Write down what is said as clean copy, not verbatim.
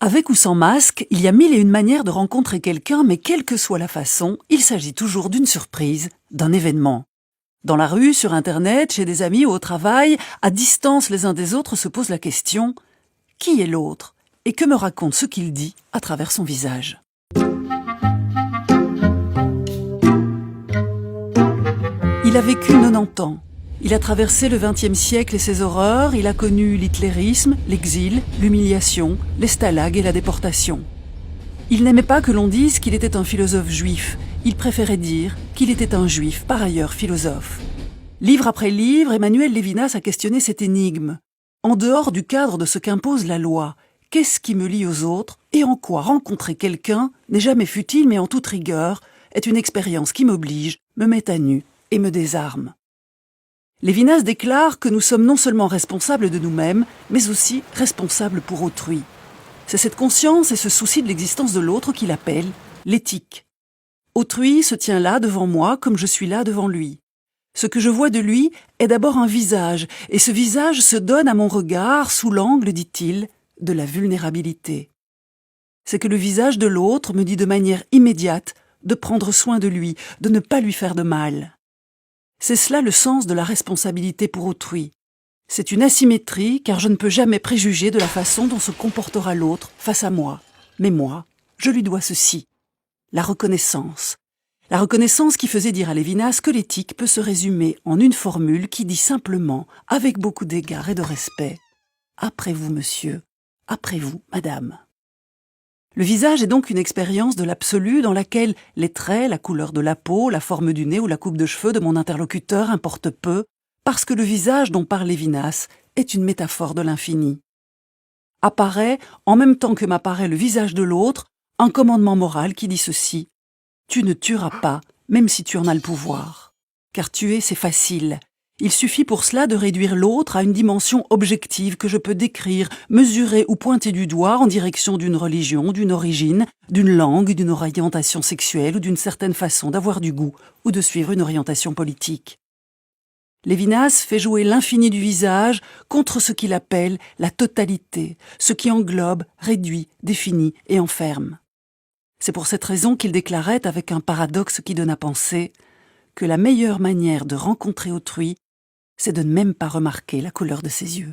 Avec ou sans masque, il y a mille et une manières de rencontrer quelqu'un, mais quelle que soit la façon, il s'agit toujours d'une surprise, d'un événement. Dans la rue, sur Internet, chez des amis ou au travail, à distance les uns des autres se pose la question « Qui est l'autre ?» et que me raconte ce qu'il dit à travers son visage. Il a vécu 90 ans. Il a traversé le XXe siècle et ses horreurs, il a connu l'hitlérisme, l'exil, l'humiliation, les stalags et la déportation. Il n'aimait pas que l'on dise qu'il était un philosophe juif, il préférait dire qu'il était un juif, par ailleurs philosophe. Livre après livre, Emmanuel Levinas a questionné cette énigme. En dehors du cadre de ce qu'impose la loi, qu'est-ce qui me lie aux autres et en quoi rencontrer quelqu'un n'est jamais futile mais en toute rigueur, est une expérience qui m'oblige, me met à nu et me désarme. Levinas déclare que nous sommes non seulement responsables de nous-mêmes, mais aussi responsables pour autrui. C'est cette conscience et ce souci de l'existence de l'autre qu'il appelle l'éthique. Autrui se tient là devant moi comme je suis là devant lui. Ce que je vois de lui est d'abord un visage, et ce visage se donne à mon regard sous l'angle, dit-il, de la vulnérabilité. C'est que le visage de l'autre me dit de manière immédiate de prendre soin de lui, de ne pas lui faire de mal. C'est cela le sens de la responsabilité pour autrui. C'est une asymétrie car je ne peux jamais préjuger de la façon dont se comportera l'autre face à moi. Mais moi, je lui dois ceci. La reconnaissance. La reconnaissance qui faisait dire à Levinas que l'éthique peut se résumer en une formule qui dit simplement, avec beaucoup d'égard et de respect, « Après vous, monsieur, après vous, madame ». Le visage est donc une expérience de l'absolu dans laquelle les traits, la couleur de la peau, la forme du nez ou la coupe de cheveux de mon interlocuteur importent peu, parce que le visage dont parle Levinas est une métaphore de l'infini. Apparaît, en même temps que m'apparaît le visage de l'autre, un commandement moral qui dit ceci : tu ne tueras pas, même si tu en as le pouvoir. Car tuer, c'est facile. Il suffit pour cela de réduire l'autre à une dimension objective que je peux décrire, mesurer ou pointer du doigt en direction d'une religion, d'une origine, d'une langue, d'une orientation sexuelle ou d'une certaine façon d'avoir du goût ou de suivre une orientation politique. Levinas fait jouer l'infini du visage contre ce qu'il appelle la totalité, ce qui englobe, réduit, définit et enferme. C'est pour cette raison qu'il déclarait avec un paradoxe qui donne à penser que la meilleure manière de rencontrer autrui, c'est de ne même pas remarquer la couleur de ses yeux.